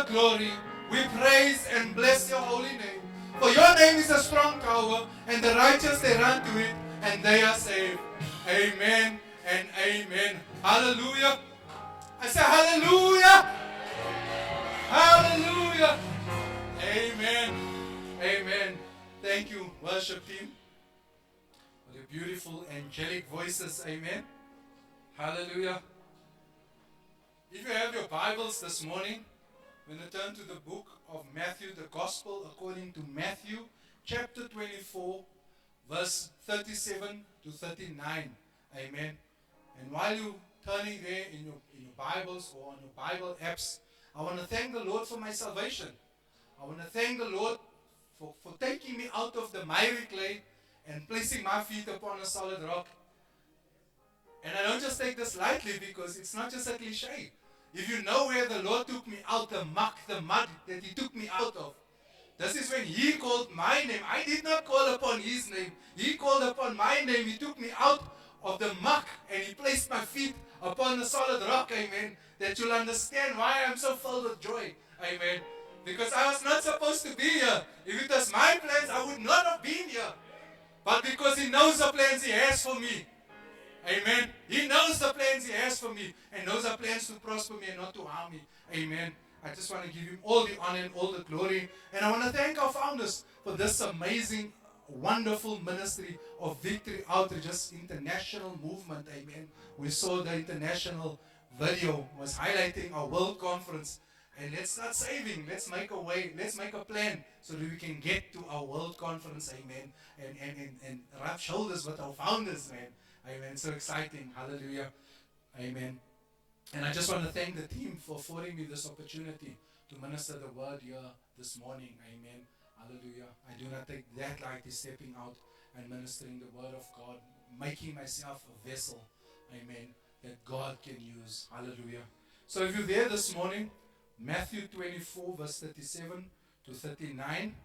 glory. We praise and bless your holy name. For your name is a strong tower, and the righteous they run to it, and they are saved. Amen and amen. Hallelujah. I say hallelujah. Hallelujah. Amen. Amen. Thank you, worship team, for the beautiful angelic voices. Amen. Hallelujah. If you have your Bibles this morning, we're going to turn to the book of Matthew, the Gospel according to Matthew, chapter 24, verse 37 to 39. Amen. And while you're turning there in your Bibles or on your Bible apps, I want to thank the Lord for my salvation. I want to thank the Lord for taking me out of the miry clay and placing my feet upon a solid rock. And I don't just take this lightly because it's not just a cliche. If you know where the Lord took me out, the muck, the mud that He took me out of, this is when He called my name. I did not call upon His name. He called upon my name. He took me out of the muck and He placed my feet upon a solid rock. Amen. That you'll understand why I'm so filled with joy. Amen. Because I was not supposed to be here. If it was my plans, I would not have been here. But because He knows the plans He has for me. Amen. He knows the plans He has for me. And those are plans to prosper me and not to harm me. Amen. I just want to give Him all the honor and all the glory. And I want to thank our founders for this amazing, wonderful ministry of Victory Outreach's international movement. Amen. We saw the international video was highlighting our world conference. And let's start saving. Let's make a way. Let's make a plan so that we can get to our world conference. Amen. And rub shoulders with our founders, man. Amen. So exciting. Hallelujah. Amen. And I just want to thank the team for affording me this opportunity to minister the word here this morning. Amen. Hallelujah. I do not take that lightly, stepping out and ministering the word of God, making myself a vessel. Amen. That God can use. Hallelujah. So if you're there this morning, Matthew 24, verse 37 to 39.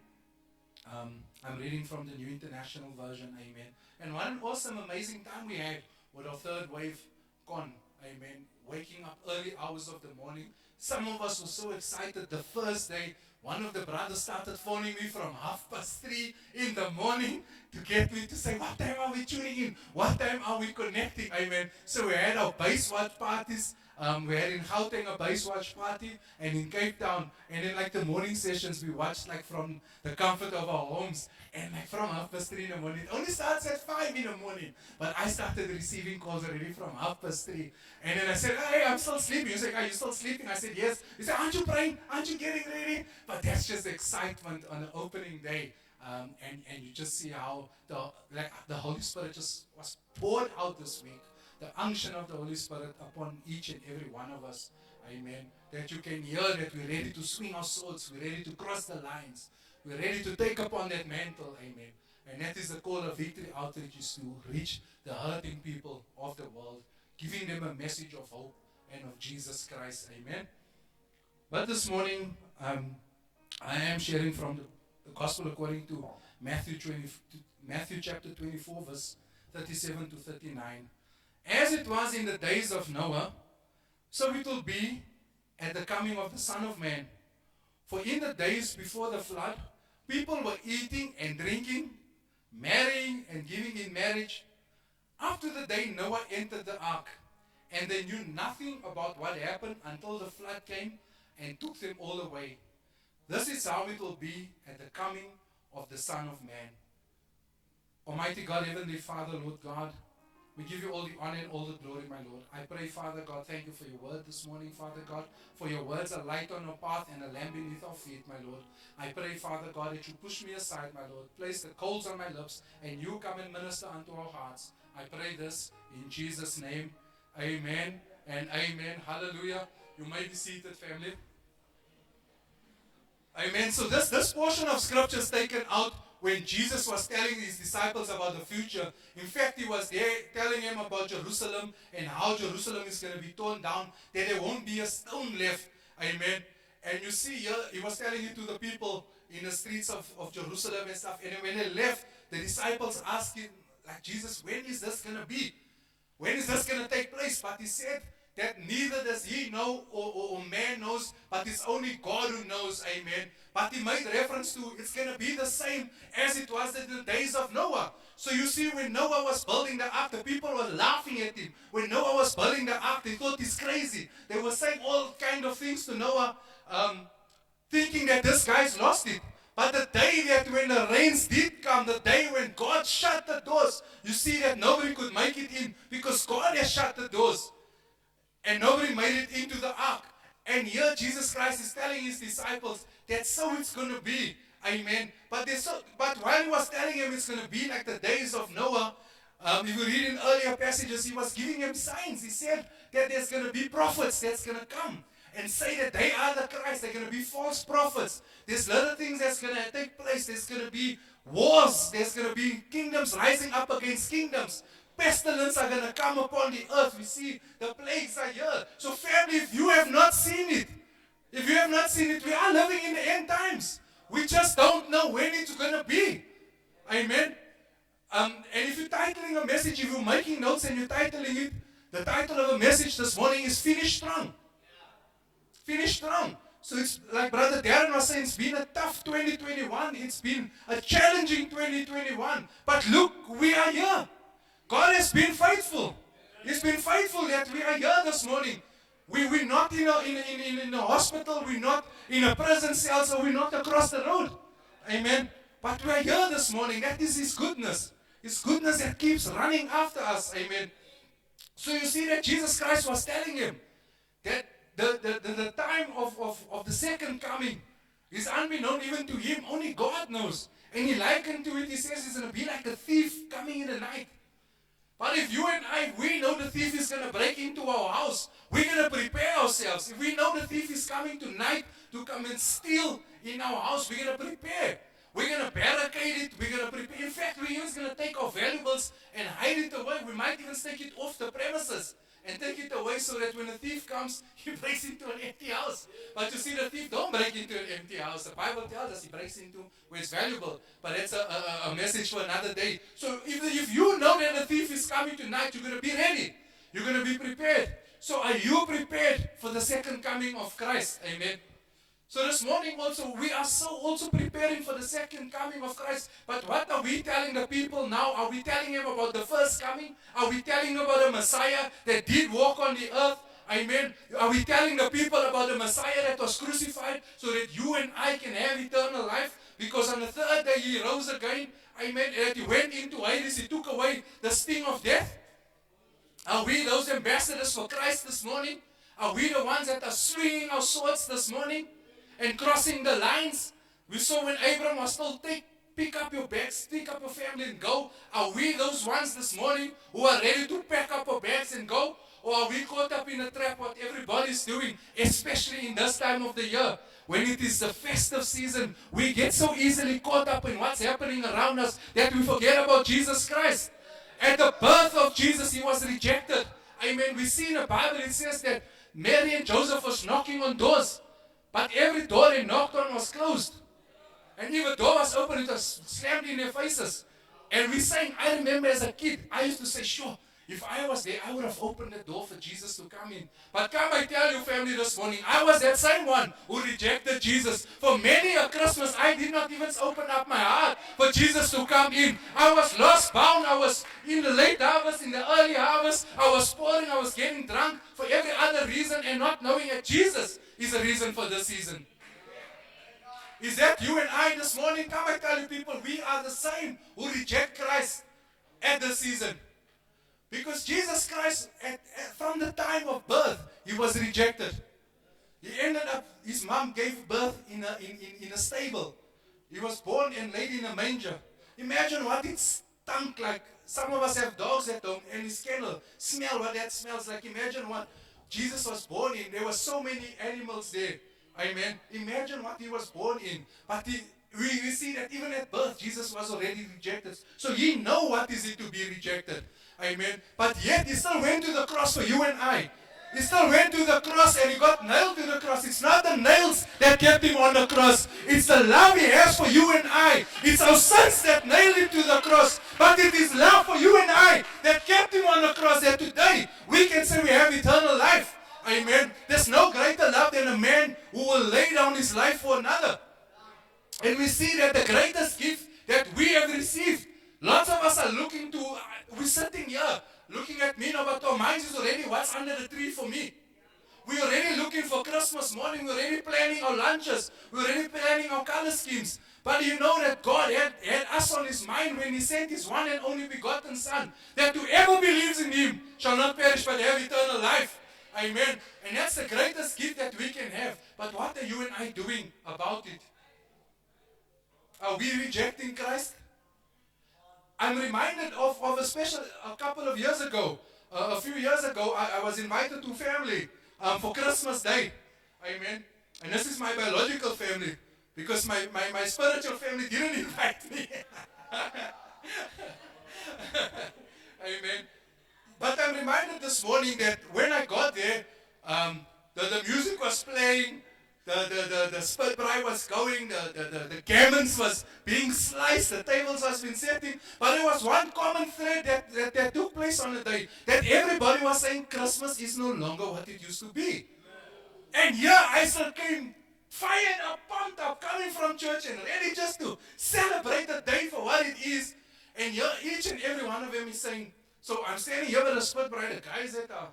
I'm reading from the New International Version. Amen. And what an awesome, amazing time we had with our third wave con. Amen. Waking up early hours of the morning. Some of us were so excited. The first day, one of the brothers started phoning me from 3:30 in the morning to get me to say, what time are we tuning in? What time are we connecting? Amen. So we had our base watch parties. We had in Gauteng a base watch party, and in Cape Town, and in like the morning sessions we watched like from the comfort of our homes, and like from 3:30 in the morning. It only starts at 5 in the morning, but I started receiving calls already from 3:30, and then I said, hey, I'm still sleeping. He said, are you still sleeping? I said, yes. He said, aren't you praying? Aren't you getting ready? But that's just excitement on the opening day, and you just see how the Holy Spirit just was poured out this week. The unction of the Holy Spirit upon each and every one of us. Amen. That you can hear that we're ready to swing our swords. We're ready to cross the lines. We're ready to take upon that mantle. Amen. And that is the call of Victory Outreach, is to reach the hurting people of the world, giving them a message of hope and of Jesus Christ. Amen. But this morning, I am sharing from the Gospel according to Matthew chapter 24, verse 37 to 39. As it was in the days of Noah, so it will be at the coming of the Son of Man. For in the days before the flood, people were eating and drinking, marrying and giving in marriage, up to the day Noah entered the ark. And they knew nothing about what happened until the flood came and took them all away. This is how it will be at the coming of the Son of Man. Almighty God, Heavenly Father, Lord God, we give you all the honor and all the glory, my Lord. I pray, Father God, thank you for your word this morning, Father God. For your words are light on our path and a lamp beneath our feet, my Lord. I pray, Father God, that you push me aside, my Lord. Place the coals on my lips and you come and minister unto our hearts. I pray this in Jesus' name. Amen and amen. Hallelujah. You may be seated, family. Amen. So this portion of scripture is taken out when Jesus was telling his disciples about the future. In fact, he was there telling them about Jerusalem and how Jerusalem is going to be torn down, that there won't be a stone left. Amen. And you see here, he was telling it to the people in the streets of Jerusalem and stuff. And when they left, the disciples asked him, like, Jesus, when is this going to be? When is this going to take place? But he said that neither does he know or man knows, but it's only God who knows. Amen. But he made reference to it's going to be the same as it was in the days of Noah. So you see, when Noah was building the ark, the people were laughing at him. When Noah was building the ark, they thought he's crazy. They were saying all kind of things to Noah, thinking that this guy's lost it. But the day that when the rains did come, the day when God shut the doors, you see that nobody could make it in because God has shut the doors. And nobody made it into the ark. And here Jesus Christ is telling his disciples that so it's going to be. Amen. But while he was telling him it's going to be like the days of Noah, if you read in earlier passages, he was giving him signs. He said that there's going to be prophets that's going to come and say that they are the Christ. They're going to be false prophets. There's little things that's going to take place. There's going to be wars. There's going to be kingdoms rising up against kingdoms. Pestilence are going to come upon the earth. We see the plagues are here. So family, if you have not seen it, we are living in the end times. We just don't know when it's going to be. Amen. And if you're titling a message, if you're making notes and you're titling it, the title of a message this morning is Finish Strong. Finish strong. So it's like Brother Darren was saying, it's been a tough 2021. It's been a challenging 2021. But look, we are here. God has been faithful. He's been faithful that we are here this morning. We're not in a hospital. We're not in a prison cell. So we're not across the road. Amen. But we are here this morning. That is His goodness. His goodness that keeps running after us. Amen. So you see that Jesus Christ was telling him that the time of the second coming is unbeknown even to him. Only God knows. And he likened to it, he says it's going to be like a thief coming in the night. But if you and I, we know the thief is going to break into our house, we're going to prepare ourselves. If we know the thief is coming tonight to come and steal in our house, we're going to prepare. We're going to barricade it. We're going to prepare. In fact, we're even going to take our valuables and hide it away. We might even take it off the premises and take it away so that when a thief comes, he breaks into an empty house. But you see, the thief don't break into an empty house. The Bible tells us he breaks into where it's valuable. But that's a message for another day. So if you know that the thief is coming tonight, you're going to be ready. You're going to be prepared. So are you prepared for the second coming of Christ? Amen. So this morning also, we are also preparing for the second coming of Christ. But what are we telling the people now? Are we telling them about the first coming? Are we telling them about the Messiah that did walk on the earth? Amen. Are we telling the people about the Messiah that was crucified so that you and I can have eternal life? Because on the third day he rose again. Amen. And he went into Hades. He took away the sting of death. Are we those ambassadors for Christ this morning? Are we the ones that are swinging our swords this morning and crossing the lines? We saw when Abraham was told, pick up your bags, pick up your family and go. Are we those ones this morning who are ready to pack up our bags and go? Or are we caught up in a trap what everybody's doing, especially in this time of the year? When it is the festive season, we get so easily caught up in what's happening around us that we forget about Jesus Christ. At the birth of Jesus, he was rejected. Amen. We see in the Bible, it says that Mary and Joseph was knocking on doors. But every door they knocked on was closed. And if a door was open, it was slammed in their faces. And we sang, I remember as a kid, I used to say, sure, if I was there, I would have opened the door for Jesus to come in. But come, I tell you, family, this morning, I was that same one who rejected Jesus. For many a Christmas, I did not even open up my heart for Jesus to come in. I was lost, bound. I was in the late harvest, in the early harvest. I was pouring, I was getting drunk for every other reason and not knowing that Jesus is the reason for this season. Is that you and I this morning? Come, I tell you people, we are the same who reject Christ at this season. Because Jesus Christ, from the time of birth, he was rejected. He ended up, his mom gave birth in a stable. He was born and laid in a manger. Imagine what it stunk like. Some of us have dogs at home and his kennel. Smell what that smells like. Imagine what Jesus was born in. There were so many animals there. Amen. Imagine what he was born in. But we see that even at birth, Jesus was already rejected. So he know what is it to be rejected. Amen. But yet he still went to the cross for you and I. He still went to the cross and he got nailed to the cross. It's not the nails that kept him on the cross. It's the love he has for you and I. It's our sins that nailed him to the cross. But it is love for you and I that kept him on the cross. That today we can say we have eternal life. his life for another. And we see that the greatest gift that we have received, lots of us are looking to, we're sitting here looking at me now, but our minds is already what's under the tree for me. We're already looking for Christmas morning. We're already planning our lunches. We're already planning our color schemes. But you know that God had us on his mind when he sent his one and only begotten Son, that whoever believes in him shall not perish but have eternal life. Amen. And that's the greatest gift that we can have. But what are you and I doing about it? Are we rejecting Christ? I'm reminded of a couple of years ago. A few years ago, I was invited to family for Christmas Day. Amen. And this is my biological family, because my spiritual family didn't invite me. Amen. But I'm reminded this morning that when I got there, the music was playing, the spit braai was going, the gammons was being sliced, the tables was been setting. But there was one common thread that took place on the day, that everybody was saying Christmas is no longer what it used to be. And here I still came fired up, pumped up, coming from church and ready just to celebrate the day for what it is. And here each and every one of them is saying, so I'm standing here with a spit braai, the guys that are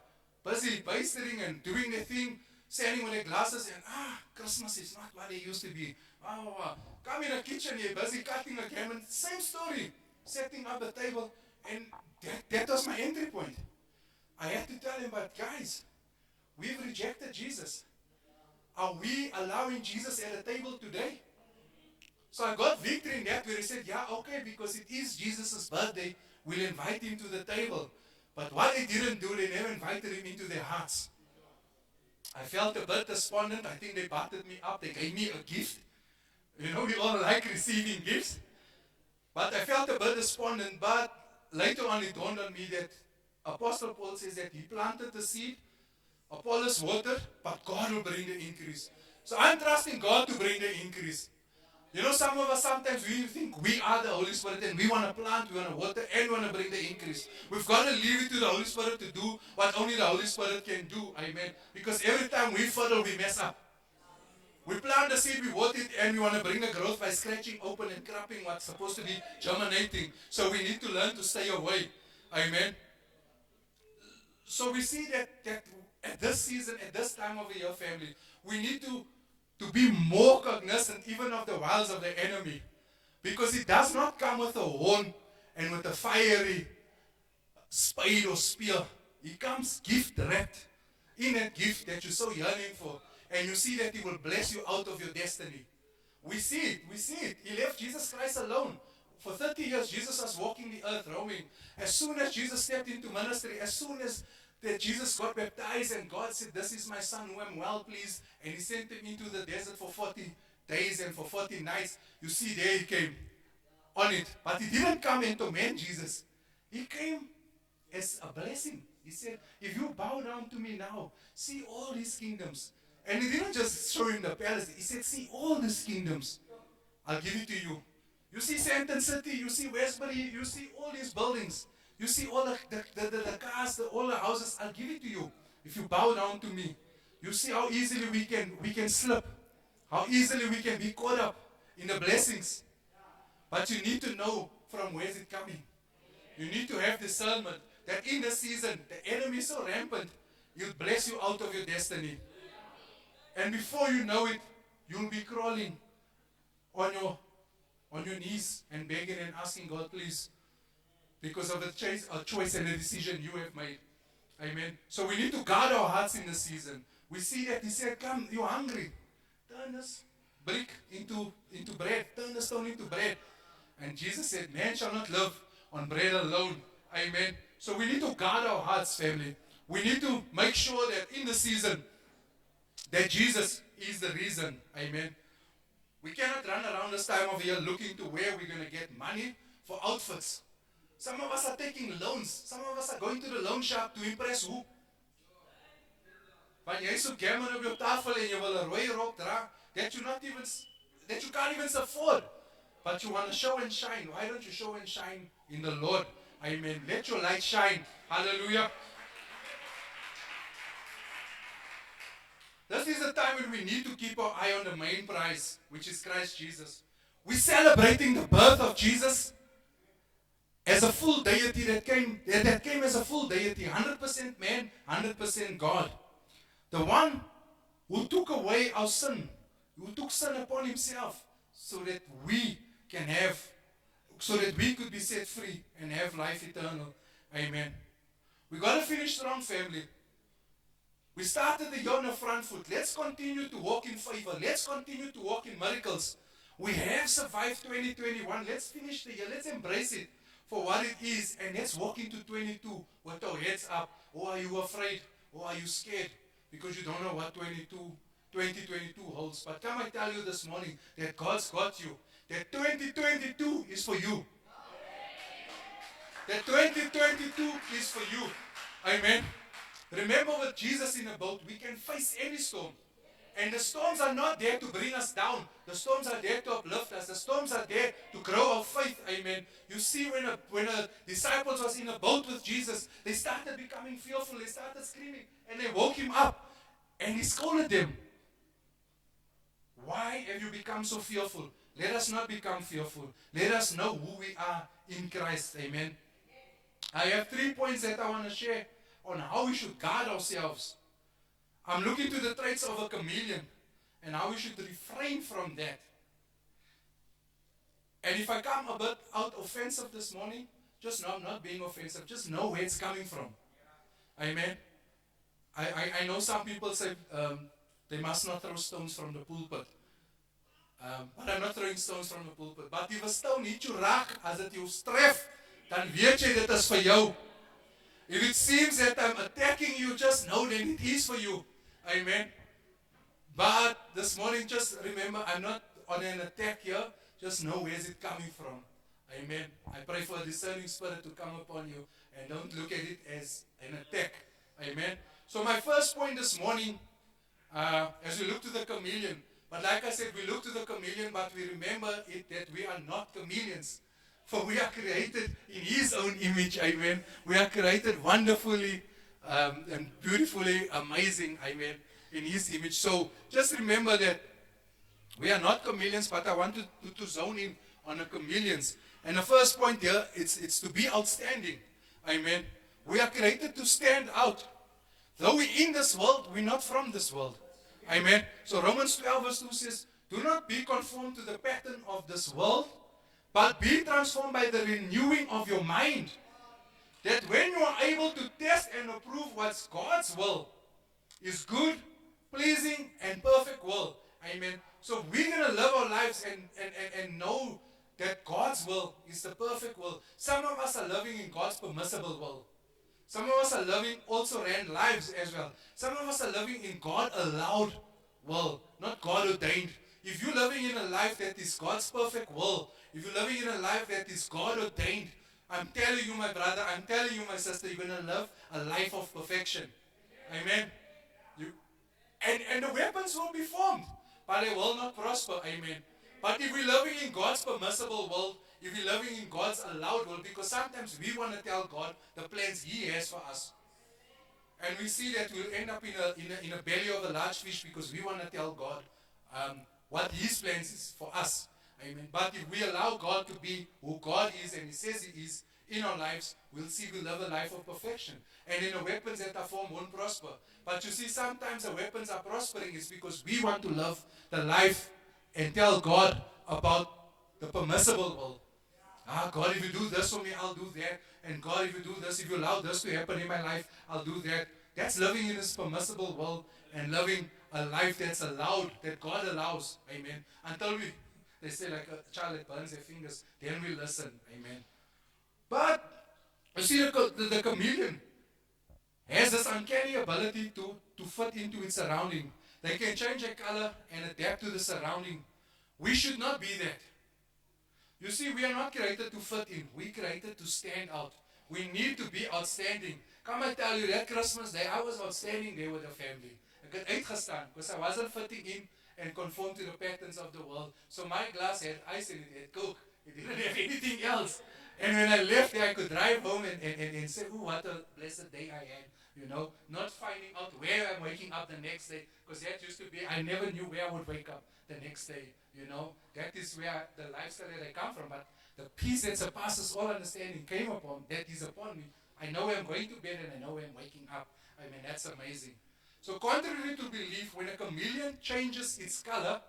busy bastering and doing their thing, standing with their glasses and, Christmas is not what it used to be. Come in the kitchen, you're busy cutting a gammon. Same story, setting up the table. And that was my entry point. I had to tell him, but guys, we've rejected Jesus. Are we allowing Jesus at the table today? So I got victory in that where he said, yeah, okay, because it is Jesus' birthday, we'll invite him to the table. But what they didn't do, they never invited him into their hearts. I felt a bit despondent. I think they buttered me up. They gave me a gift. You know, we all like receiving gifts. But I felt a bit despondent. But later on it dawned on me that Apostle Paul says that he planted the seed, Apollos watered, but God will bring the increase. So I'm trusting God to bring the increase. You know, some of us sometimes we think we are the Holy Spirit and we want to plant, we want to water, and we want to bring the increase. We've got to leave it to the Holy Spirit to do what only the Holy Spirit can do. Amen. Because every time we fiddle, we mess up. We plant the seed, we water it, and we want to bring the growth by scratching open and crapping what's supposed to be germinating. So we need to learn to stay away. Amen. So we see that at this season, at this time of the year, family, we need to be more cognizant even of the wiles of the enemy. Because it does not come with a horn and with a fiery spade or spear. He comes gift wrapped in a gift that you're so yearning for. And you see that he will bless you out of your destiny. We see it. He left Jesus Christ alone. For 30 years, Jesus was walking the earth, roaming. As soon as Jesus stepped into ministry, as soon as that Jesus got baptized and God said, this is my son who I'm well pleased, and he sent him into the desert for 40 days and for 40 nights. You see there he came on it. But he didn't come and torment Jesus. He came as a blessing. He said, if you bow down to me now, see all these kingdoms. And he didn't just show him the palace. He said, see all these kingdoms. I'll give it to you. You see Sandton City, you see Westbury, you see all these buildings. You see all the cars, all the houses, I'll give it to you if you bow down to me. You see how easily we can slip, how easily we can be caught up in the blessings. But you need to know from where is it coming. You need to have discernment that in the season, the enemy is so rampant, he'll bless you out of your destiny. And before you know it, you'll be crawling on your knees and begging and asking God, please, because of the choice and the decision you have made. Amen. So we need to guard our hearts in the season. We see that he said, come, you're hungry. Turn this brick into bread. Turn the stone into bread. And Jesus said, man shall not live on bread alone. Amen. So we need to guard our hearts, family. We need to make sure that in the season, that Jesus is the reason. Amen. We cannot run around this time of year looking to where we're going to get money for outfits. Some of us are taking loans. Some of us are going to the loan shop to impress who? Want jy so gammon op jou tafel en jy wil 'n rooi rok dra that you can't even afford. But you want to show and shine. Why don't you show and shine in the Lord? Amen. Let your light shine. Hallelujah. That's is the time when we need to keep our eye on the main prize, which is Christ Jesus. We're celebrating the birth of Jesus as a full deity that came as a full deity, 100% man, 100% God. The one who took away our sin, who took sin upon himself so that we could be set free and have life eternal. Amen. We got to finish strong, family. We started the year on the front foot. Let's continue to walk in favor. Let's continue to walk in miracles. We have survived 2021. Let's finish the year. Let's embrace it for what it is. And let's walk into 22 with our heads up. Or are you afraid? Or are you scared? Because you don't know what 2022 holds. But come I tell you this morning that God's got you. That 2022 is for you. That 2022 is for you. Amen. Remember with Jesus in a boat, we can face any storm. And the storms are not there to bring us down. The storms are there to uplift us. The storms are there to grow our faith. Amen. You see when the disciples was in a boat with Jesus, they started becoming fearful. They started screaming. And they woke him up. And he scolded them. Why have you become so fearful? Let us not become fearful. Let us know who we are in Christ. Amen. I have 3 points that I want to share on how we should guard ourselves. I'm looking to the traits of a chameleon and how we should refrain from that. And if I come a bit out offensive this morning, just know I'm not being offensive. Just know where it's coming from. Amen. I know some people say they must not throw stones from the pulpit. But I'm not throwing stones from the pulpit. But if 'n stone hit you raak, as dit jou stref, dan weet jy dit is vir jou. If it seems that I'm attacking you, just know that it is for you. Amen. But this morning, just remember, I'm not on an attack here. Just know where is it coming from. Amen. I pray for a discerning spirit to come upon you and don't look at it as an attack. Amen. So my first point this morning, as we look to the chameleon, but like I said, we look to the chameleon, but we remember it that we are not chameleons. For we are created in His own image, amen. We are created wonderfully and beautifully amazing, amen, in His image. So just remember that we are not chameleons, but I want to zone in on the chameleons. And the first point here, it's to be outstanding, amen. We are created to stand out. Though we're in this world, we're not from this world, amen. So Romans 12 verse 2 says, do not be conformed to the pattern of this world, but be transformed by the renewing of your mind. That when you are able to test and approve what's God's will is good, pleasing, and perfect will. Amen. So we're going to live our lives and know that God's will is the perfect will. Some of us are living in God's permissible will. Some of us are living also ran lives as well. Some of us are living in God allowed will, not God ordained. If you're living in a life that is God's perfect will, if you're living in a life that is God ordained, I'm telling you, my brother, I'm telling you, my sister, you're going to live a life of perfection. Amen. And the weapons will be formed, but they will not prosper. Amen. But if we're living in God's permissible will, if we're living in God's allowed will, because sometimes we want to tell God the plans He has for us. And we see that we'll end up in a belly of a large fish because we want to tell God what His plans is for us. Amen. But if we allow God to be who God is and He says He is in our lives, we'll see we live a life of perfection. And then the weapons that are formed won't prosper. But you see, sometimes the weapons are prospering is because we want to live the life and tell God about the permissible will. God, if you do this for me, I'll do that. And God, if you do this, if you allow this to happen in my life, I'll do that. That's living in His permissible will and living a life that's allowed, that God allows. Amen. Until they say like a child that burns their fingers, then we listen. Amen. But you see, the chameleon has this uncanny ability to fit into its surrounding. They can change their color and adapt to the surrounding. We should not be that. You see, we are not created to fit in. We're created to stand out. We need to be outstanding. Come I tell you, that Christmas day, I was outstanding there with the family. I got uitgestaan because I wasn't fitting in and conform to the patterns of the world. So my glass had ice in it, it had Coke. It didn't have anything else. And when I left there, I could drive home and say, oh, what a blessed day I had. not finding out where I'm waking up the next day, because that used to be, I never knew where I would wake up the next day. That is where the lifestyle that I come from, but the peace that surpasses all understanding came upon, that is upon me. I know where I'm going to bed and I know where I'm waking up. I mean, that's amazing. So contrary to belief, when a chameleon changes its color,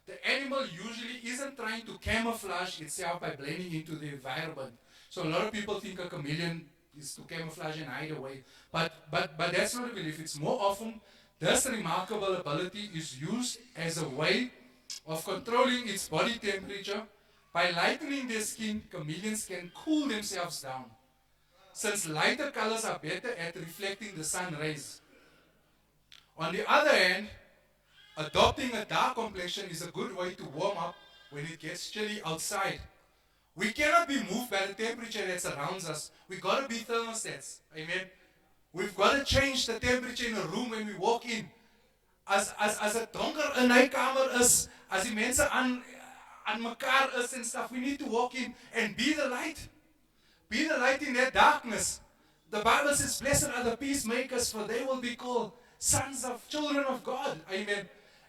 the animal usually isn't trying to camouflage itself by blending into the environment. So a lot of people think a chameleon is to camouflage and hide away. But that's not a belief. It's more often this remarkable ability is used as a way of controlling its body temperature. By lightening their skin, chameleons can cool themselves down, since lighter colors are better at reflecting the sun rays. On the other hand, adopting a dark complexion is a good way to warm up when it gets chilly outside. We cannot be moved by the temperature that surrounds us. We've got to be thermostats. Amen. We've got to change the temperature in a room when we walk in. As het donker in die kamer is, as die mense aan mekaar is and stuff, we need to walk in and be the light. Be the light in that darkness. The Bible says, blessed are the peacemakers, for they will be called sons of children of God. Amen.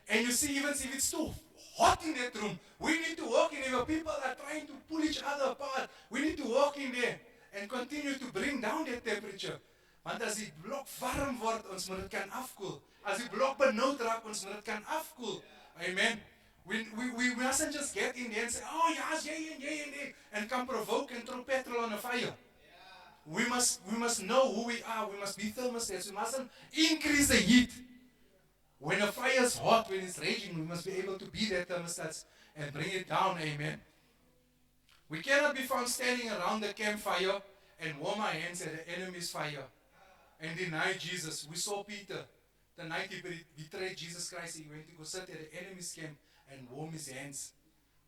And you see, even if it's too hot in that room, we need to walk in there. Where people are trying to pull each other apart, we need to walk in there and continue to bring down that temperature. Want as die blok warm word, ons moet dit kan afkoel. As die blok benoud raak, ons moet dit kan afkoel. Amen. We mustn't just get in there and say, oh yes, yeah, and come provoke and throw petrol on a fire. We must know who we are. We must be thermostats. We mustn't increase the heat. When a fire is hot, when it's raging, we must be able to be that thermostats and bring it down. Amen. We cannot be found standing around the campfire and warm our hands at the enemy's fire and deny Jesus. We saw Peter the night he betrayed Jesus Christ. He went to go sit at the enemy's camp and warm his hands.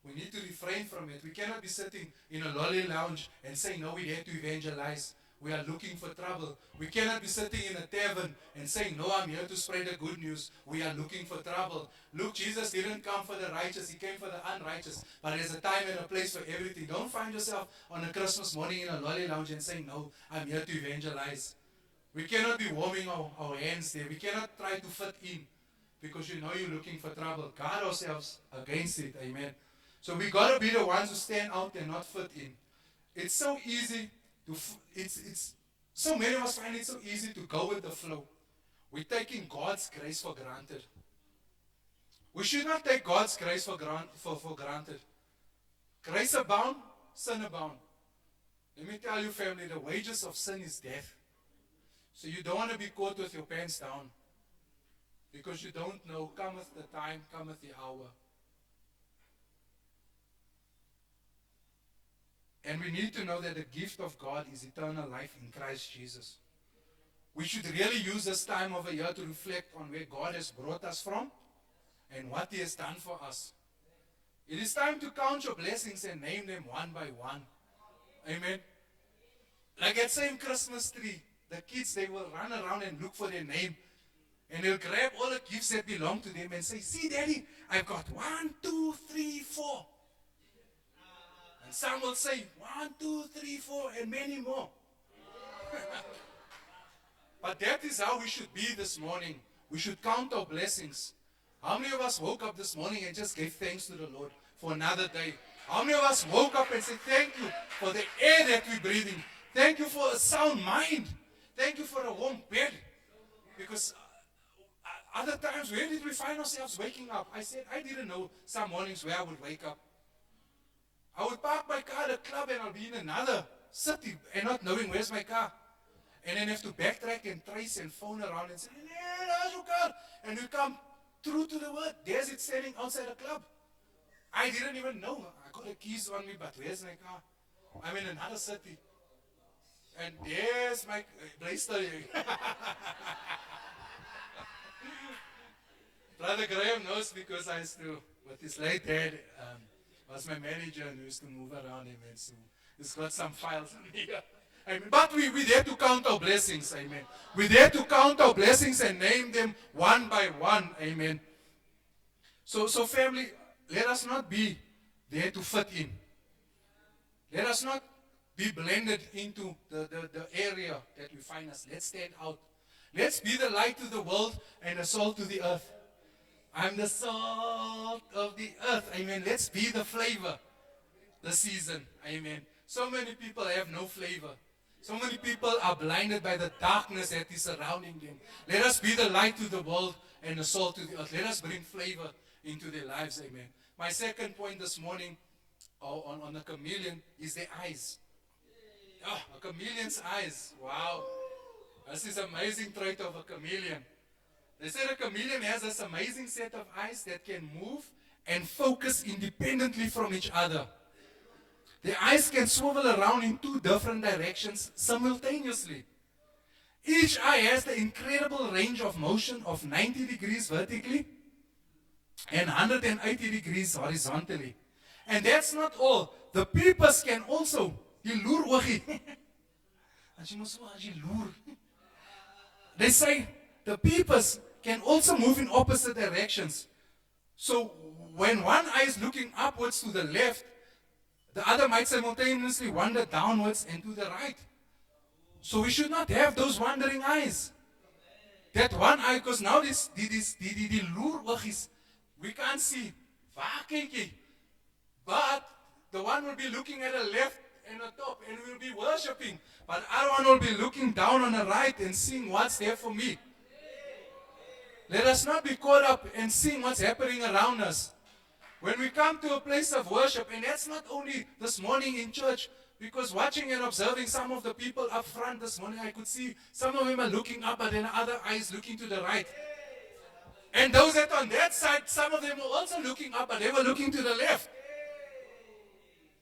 We need to refrain from it. We cannot be sitting in a lolly lounge and saying, no, we're here to evangelize. We are looking for trouble. We cannot be sitting in a tavern and saying, no, I'm here to spread the good news. We are looking for trouble. Look, Jesus didn't come for the righteous. He came for the unrighteous. But there's a time and a place for everything. Don't find yourself on a Christmas morning in a lolly lounge and saying, no, I'm here to evangelize. We cannot be warming our hands there. We cannot try to fit in because you know you're looking for trouble. Guard ourselves against it. Amen. So we got to be the ones who stand out and not fit in. It's so easy to, so many of us find it so easy to go with the flow. We're taking God's grace for granted. We should not take God's grace for granted. Grace abound, sin abound. Let me tell you, family, the wages of sin is death. So you don't want to be caught with your pants down because you don't know, cometh the time, cometh the hour. And we need to know that the gift of God is eternal life in Christ Jesus. We should really use this time of a year to reflect on where God has brought us from and what He has done for us. It is time to count your blessings and name them one by one. Amen. Like that same Christmas tree, the kids, they will run around and look for their name. And they'll grab all the gifts that belong to them and say, see, Daddy, I've got 1, 2, 3, 4. And some will say, 1, 2, 3, 4, and many more. But that is how we should be this morning. We should count our blessings. How many of us woke up this morning and just gave thanks to the Lord for another day? How many of us woke up and said, thank you for the air that we're breathing. Thank you for a sound mind. Thank you for a warm bed. Because other times, where did we find ourselves waking up? I said, I didn't know some mornings where I would wake up. I would park my car at a club and I'll be in another city and not knowing where's my car. And then have to backtrack and trace and phone around and say, yeah, there's your car. And you come through to the word. There's it standing outside the club. I didn't even know. I got the keys on me, but where's my car? I'm in another city. And there's my Blaster. Brother Graham knows because I used to, with his late dad, was my manager and used to move around him. And so he's got some files on here. Amen. But we're there to count our blessings. Amen. We're there to count our blessings and name them one by one. Amen. So family, let us not be there to fit in. Let us not be blended into the area that we find us. Let's stand out. Let's be the light to the world and the salt to the earth. I'm the salt of the earth. Amen. Let's be the flavor this season. Amen. So many people have no flavor. So many people are blinded by the darkness that is surrounding them. Let us be the light to the world and the salt to the earth. Let us bring flavor into their lives. Amen. My second point this morning on the chameleon is their eyes. Oh, a chameleon's eyes. Wow. This is an amazing trait of a chameleon. They said a chameleon has this amazing set of eyes that can move and focus independently from each other. Their eyes can swivel around in two different directions simultaneously. Each eye has the incredible range of motion of 90 degrees vertically and 180 degrees horizontally. And that's not all. The peepers can also, die loeroogie. As jy mos so as jy loer. They say the peepers can also move in opposite directions. So when one eye is looking upwards to the left, the other might simultaneously wander downwards and to the right. So we should not have those wandering eyes. That one eye, because now die loeroogies, we can't see. Waar kyk jy? But the one will be looking at the left and the top and will be worshipping. But the other one will be looking down on the right and seeing what's there for me. Let us not be caught up and seeing what's happening around us. When we come to a place of worship, and that's not only this morning in church, because watching and observing some of the people up front this morning, I could see some of them are looking up, but then the other eye is looking to the right. And those that on that side, some of them were also looking up, but they were looking to the left.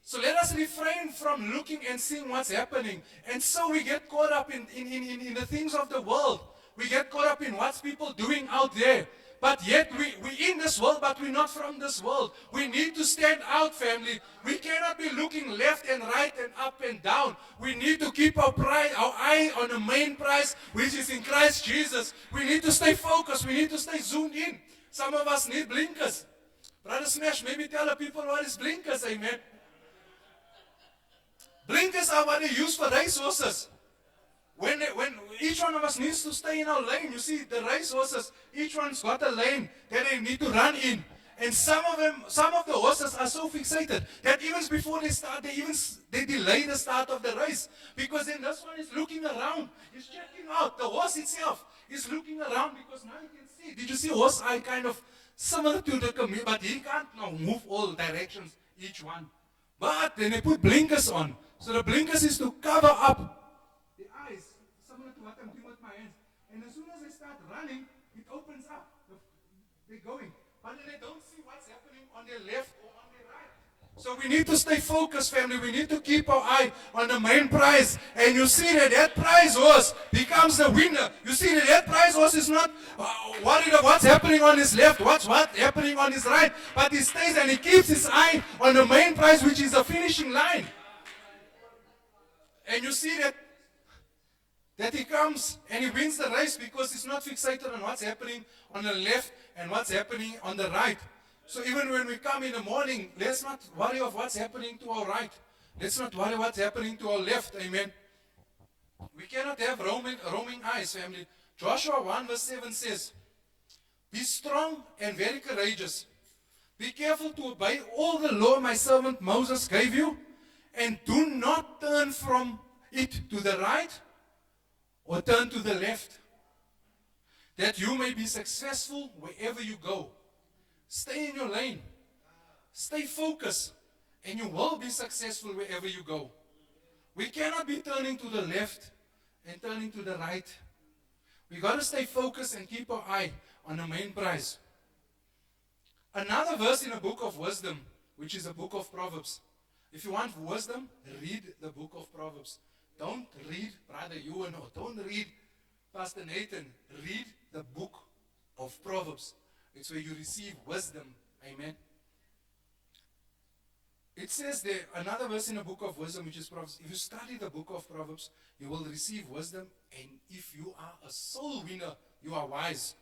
So let us refrain from looking and seeing what's happening. And so we get caught up in the things of the world. We get caught up in what's people doing out there. But yet we're in this world, but we're not from this world. We need to stand out, family. We cannot be looking left and right and up and down. We need to keep our eye on the main prize, which is in Christ Jesus. We need to stay focused. We need to stay zoomed in. Some of us need blinkers. Brother Smash, maybe tell the people what is blinkers, amen. Blinkers are what they use for racehorses. When each one of us needs to stay in our lane, you see, the racehorses, each one's got a lane that they need to run in. And some of the horses are so fixated that even before they start, they delay the start of the race. Because then this one is looking around, he's checking out. The horse itself is looking around because now you can see. Did you see horse eye kind of similar to the chameleon, but he can't now move all directions, each one. But then they put blinkers on. So the blinkers is to cover up the eyes, similar to what I'm doing with my hands. And as soon as they start running, it opens up. They're going. But then they don't see what's happening on their left or on their right. So we need to stay focused, family. We need to keep our eye on the main prize. And you see that prize horse becomes the winner. You see that prize horse is not worried of what's happening on his left, what's happening on his right. But he stays and he keeps his eye on the main prize, which is the finishing line. And you see that he comes and he wins the race because he's not fixated on what's happening on the left and what's happening on the right. So even when we come in the morning, let's not worry of what's happening to our right. Let's not worry what's happening to our left. Amen. We cannot have roaming eyes, family. Joshua 1 verse 7 says, "Be strong and very courageous. Be careful to obey all the law my servant Moses gave you, and do not turn from it to the right or turn to the left, that you may be successful wherever you go." Stay in your lane. Stay focused, and you will be successful wherever you go. We cannot be turning to the left and turning to the right. We got to stay focused and keep our eye on the main prize. Another verse in the book of wisdom, which is the book of Proverbs. If you want wisdom, read the book of Proverbs. Don't read Brother Ewan or don't read Pastor Nathan. Read the book of Proverbs. It's where you receive wisdom. Amen. It says there, another verse in the book of wisdom, which is Proverbs. If you study the book of Proverbs, you will receive wisdom. And if you are a soul winner, you are wise.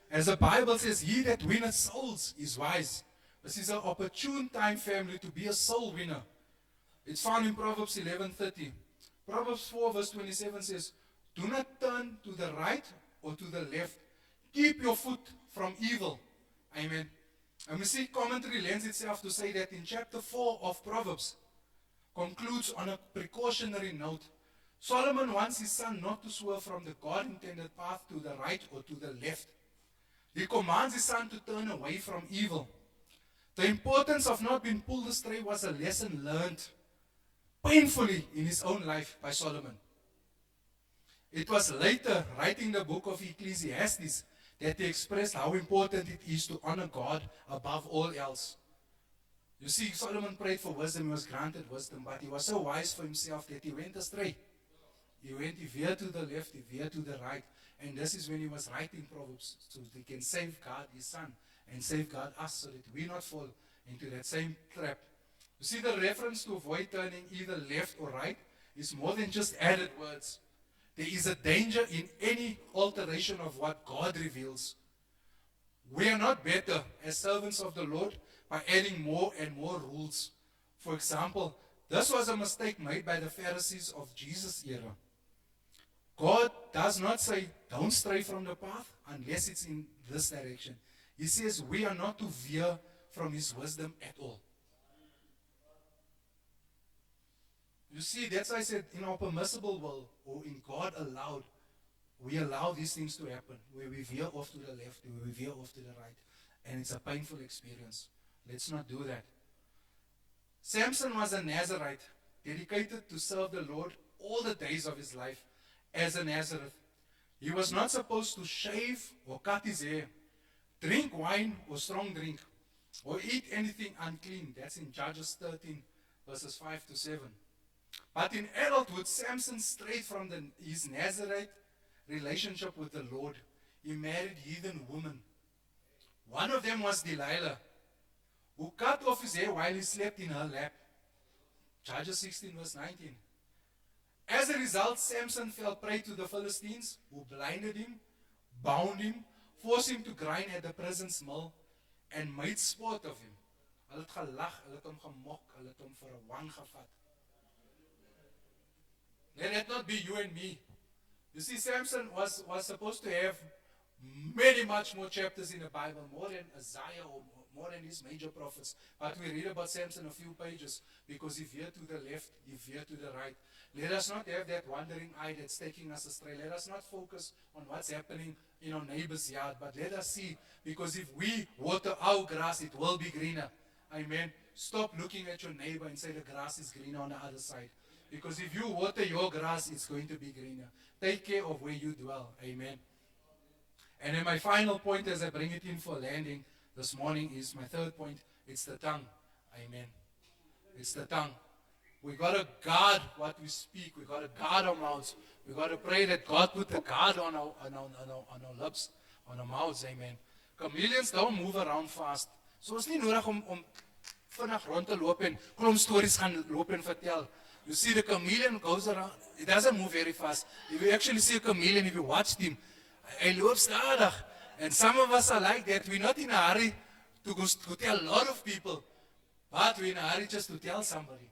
As the Bible says, he that winneth souls is wise. This is an opportune time, family, to be a soul winner. It's found in Proverbs 11:30. Proverbs 4 verse 27 says, Do not turn to the right or to the left. Keep your foot from evil. Amen. And we see commentary lends itself to say that in chapter 4 of Proverbs concludes on a precautionary note. Solomon wants his son not to swerve from the God-intended path to the right or to the left. He commands his son to turn away from evil. The importance of not being pulled astray was a lesson learned painfully in his own life by Solomon. It was later, writing the book of Ecclesiastes, that he expressed how important it is to honor God above all else. You see, Solomon prayed for wisdom, he was granted wisdom, but he was so wise for himself that he went astray. He veered to the left, he veered to the right. And this is when he was writing Proverbs, so that he can safeguard his son and safeguard us so that we not fall into that same trap. You see, the reference to avoid turning either left or right is more than just added words. There is a danger in any alteration of what God reveals. We are not better as servants of the Lord by adding more and more rules. For example, this was a mistake made by the Pharisees of Jesus' era. God does not say, don't stray from the path unless it's in this direction. He says we are not to veer from his wisdom at all. You see, that's why I said in our permissible will, or in God allowed, we allow these things to happen, where we veer off to the left, where we veer off to the right. And it's a painful experience. Let's not do that. Samson was a Nazarite, dedicated to serve the Lord all the days of his life as a Nazareth. He was not supposed to shave or cut his hair, drink wine or strong drink, or eat anything unclean. That's in Judges 13, verses 5 to 7. But in adulthood, Samson strayed from his Nazarite relationship with the Lord. He married heathen women. One of them was Delilah, who cut off his hair while he slept in her lap. Judges 16, verse 19. As a result, Samson fell prey to the Philistines, who blinded him, bound him, forced him to grind at the prison's mill, and made sport of him. Hulle het gelag, hulle het hom gemok, hulle het hom vir 'n wang gevat. Let it not be you and me. You see, Samson was supposed to have many much more chapters in the Bible, more than Isaiah or more than his major prophets. But we read about Samson a few pages because he veered to the left, he veered to the right. Let us not have that wandering eye that's taking us astray. Let us not focus on what's happening in our neighbor's yard, but let us see, because if we water our grass, it will be greener. Amen. Stop looking at your neighbor and say the grass is greener on the other side. Because if you water your grass, it's going to be greener. Take care of where you dwell. Amen. And then my final point as I bring it in for landing this morning is my third point. It's the tongue. Amen. It's the tongue. We got to guard what we speak. We got to guard our mouths. We got to pray that God put the guard on our lips, on our mouths. Amen. Chameleons don't move around fast. So it's nie nodig om vinnig rond te loop en klomp stories gaan loop en vertel. You see, the chameleon goes around. It doesn't move very fast. If you actually see a chameleon, if you watched him, hy loop stadig. And some of us are like that. We're not in a hurry to tell a lot of people, but we're in a hurry just to tell somebody.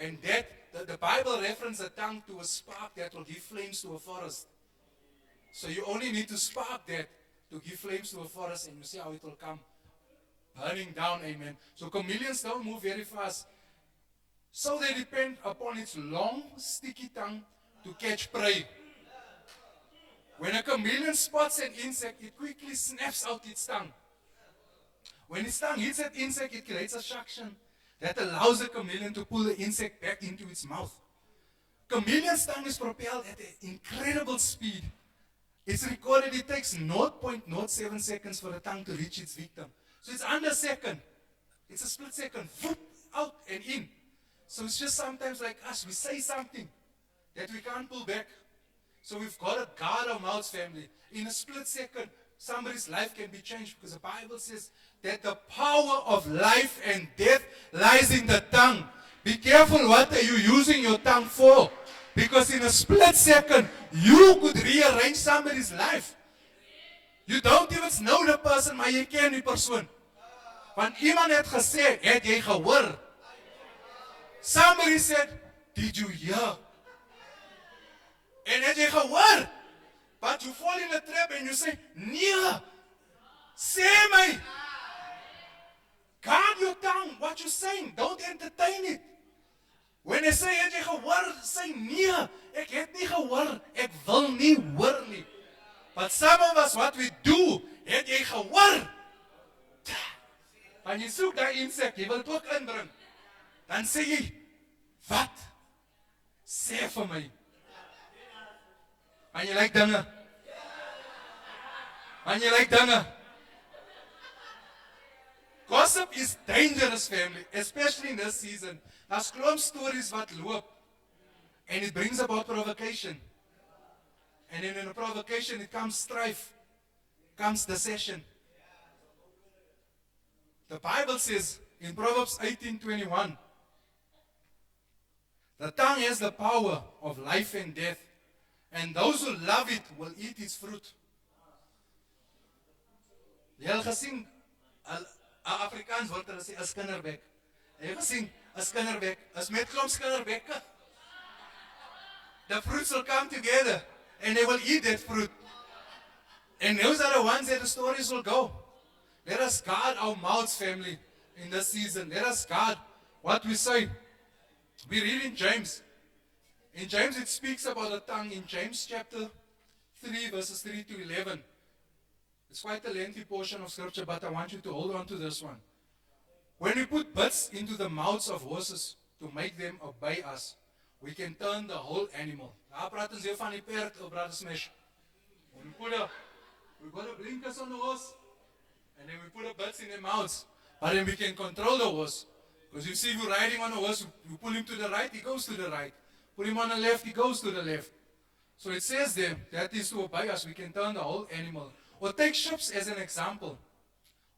And that the Bible references the tongue to a spark that will give flames to a forest. So you only need to spark that to give flames to a forest, and you see how it will come burning down. Amen. So chameleons don't move very fast. So they depend upon its long, sticky tongue to catch prey. When a chameleon spots an insect, it quickly snaps out its tongue. When its tongue hits that insect, it creates a suction that allows the chameleon to pull the insect back into its mouth. Chameleon's tongue is propelled at an incredible speed. It's recorded it takes 0.07 seconds for the tongue to reach its victim. So it's under a second. It's a split second. Whoop, out and in. So it's just sometimes like us. We say something that we can't pull back. So we've got to guard our mouths, family. In a split second, somebody's life can be changed, because the Bible says that the power of life and death lies in the tongue. Be careful what are you using your tongue for, because in a split second, you could rearrange somebody's life. You don't even know the person, maar jy ken die persoon. Want iemand het gesê, het jy gehoor? Somebody said, did you hear? En het jy gehoor? But you fall in a trap and you say, nee, say my. Guard your tongue, what you're saying. Don't entertain it. When they say, het jy gehoor? Say, nee, ek het nie gehoor. Ek wil nie hoor nie. But some of us, what we do, het jy gehoor? En jy soek die insek, jy wil het ook inbring. Dan sê jy, wat? Sê vir my. En jy like dinge. En jy like dinge. Gossip is dangerous, family, especially in this season. Daar's klomp stories wat loop. And it brings about provocation. And in a provocation, it comes strife, comes deception. The Bible says in Proverbs 18:21, the tongue has the power of life and death, and those who love it will eat its fruit. Jy het gesien, Afrikaans word hulle sê, 'n skinderbek. Jy het gesien, 'n skinderbek, is met klomp skinderbekke. The fruits will come together, and they will eat that fruit. And those are the ones that the stories will go. Let us guard our mouths, family, in this season. Let us guard what we say. We read in James. In James, it speaks about the tongue. In James chapter 3, verses 3 to 11. It's quite a lengthy portion of scripture, but I want you to hold on to this one. When we put bits into the mouths of horses to make them obey us, we can turn the whole animal. Daar praat ons hier van die perd, or brother Smash. We got a blinkers on the horse, and then we put the bits in their mouths. But then we can control the horse. Because you see, if you're riding on a horse, you pull him to the right, he goes to the right. Put him on the left, he goes to the left. So it says there, that is to obey us, we can turn the whole animal. Or take ships as an example.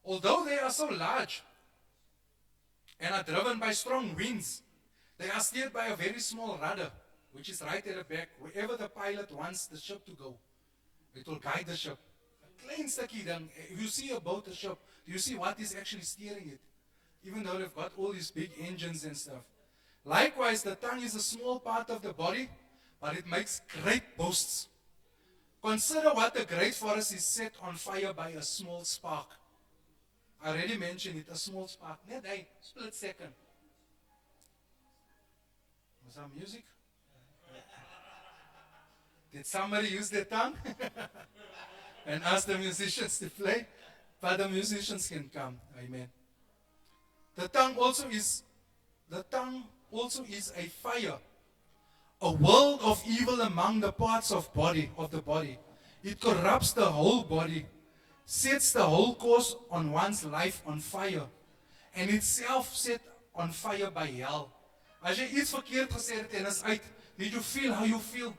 Although they are so large and are driven by strong winds, they are steered by a very small rudder, which is right at the back. Wherever the pilot wants the ship to go, it will guide the ship. A klein stukkie dan, if you see a boat, a ship, do you see what is actually steering it? Even though they've got all these big engines and stuff. Likewise, the tongue is a small part of the body, but it makes great boasts. Consider what a great forest is set on fire by a small spark. I already mentioned it, a small spark. Net a split second. Was that music? Did somebody use their tongue? And ask the musicians to play? But the musicians can come. Amen. The tongue also is a fire. A world of evil among the parts of the body. It corrupts the whole body, sets the whole course on one's life on fire, and itself set on fire by hell. As jy iets verkeerd gesê het en is uit, did you feel how you feel?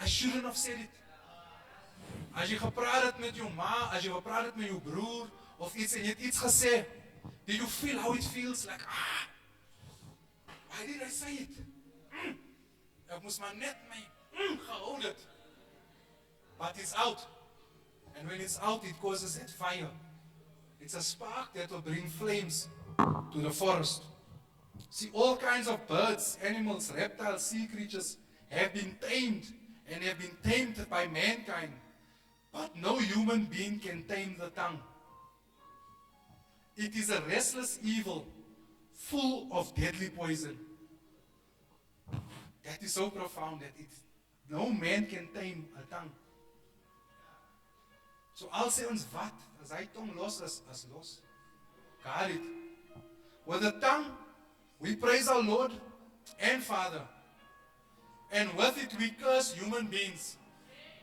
I shouldn't have said it. As jy gepraat het met jou ma, as jy gepraat het met jou broer, of iets en jy het iets gesê, did you feel how it feels? Like, why did I say it? Ek moes maar net my gehoud het. But it's out. And when it's out, it causes that fire. It's a spark that will bring flames to the forest. See, all kinds of birds, animals, reptiles, sea creatures have been tamed and have been tamed by mankind. But no human being can tame the tongue. It is a restless evil, full of deadly poison. That is so profound that no man can tame a tongue. So al sê ons wat, as hy tong los is, los. Got it. With the tongue, we praise our Lord and Father. And with it we curse human beings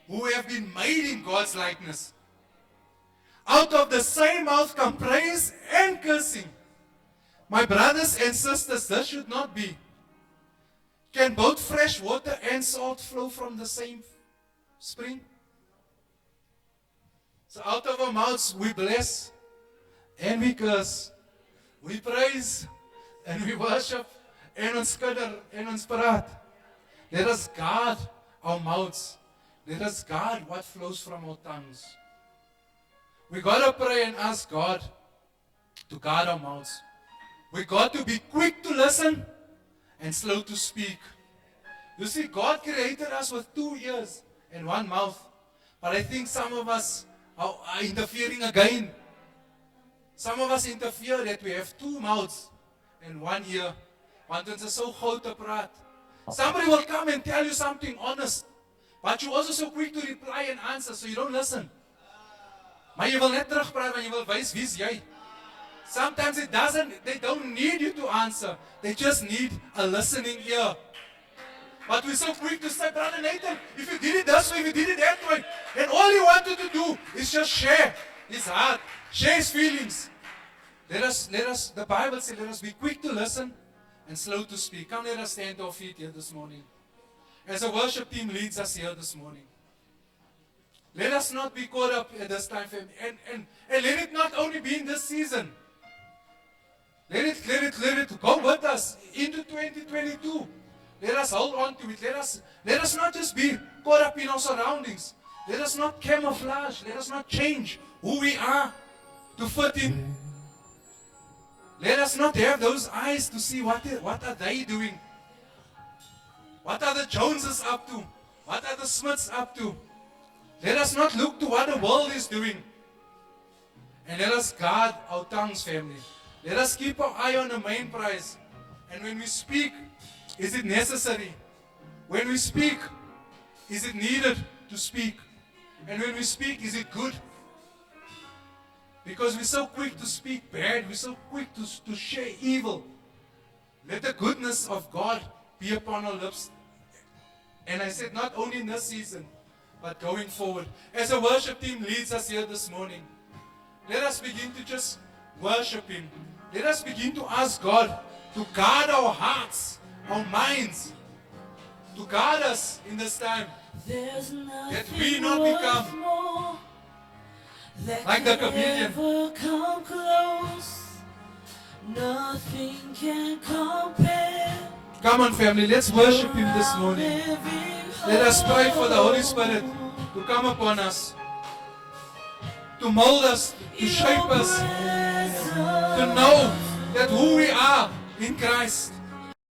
who have been made in God's likeness. Out of the same mouth come praise and cursing. My brothers and sisters, this should not be. Can both fresh water and salt flow from the same spring? So out of our mouths we bless and we curse. We praise and we worship en ons skudder en ons praat. Let us guard our mouths. Let us guard what flows from our tongues. We got to pray and ask God to guard our mouths. We got to be quick to listen and slow to speak. You see, God created us with 2 ears and 1 mouth. But I think some of us are interfering again. Some of us interfere that we have 2 mouths and 1 ear. Want ons is so gou te praat. Somebody will come and tell you something honest. But you're also so quick to reply and answer, so you don't listen. Maar jy wil net terugpraat want jy wil wys wie's jy. Sometimes they don't need you to answer. They just need a listening ear. But we're so quick to say, Brother Nathan, if you did it this way, if you did it that way, and all he wanted to do is just share his heart, share his feelings. Let us, the Bible says, let us be quick to listen and slow to speak. Come, let us stand to our feet here this morning. As a worship team leads us here this morning. Let us not be caught up at this time, and let it not only be in this season. Let it go with us into 2022. Let us hold on to it. Let us not just be caught up in our surroundings. Let us not camouflage. Let us not change who we are to fit in. Let us not have those eyes to see what are they doing. What are the Joneses up to? What are the Smiths up to? Let us not look to what the world is doing. And let us guard our tongues, family. Let us keep our eye on the main prize. And when we speak, is it necessary? When we speak, is it needed to speak? And when we speak, is it good? Because we're so quick to speak bad, we're so quick to share evil. Let the goodness of God be upon our lips. And I said, not only in this season, but going forward. As a worship team leads us here this morning, let us begin to just worship Him. Let us begin to ask God to guard our hearts, our minds, to guard us in this time, that we not become like the comedian. Come close. Nothing can compare. Come on, family, let's worship Him this morning. Let us pray for the Holy Spirit to come upon us, to mold us, to shape us, to know that who we are in Christ.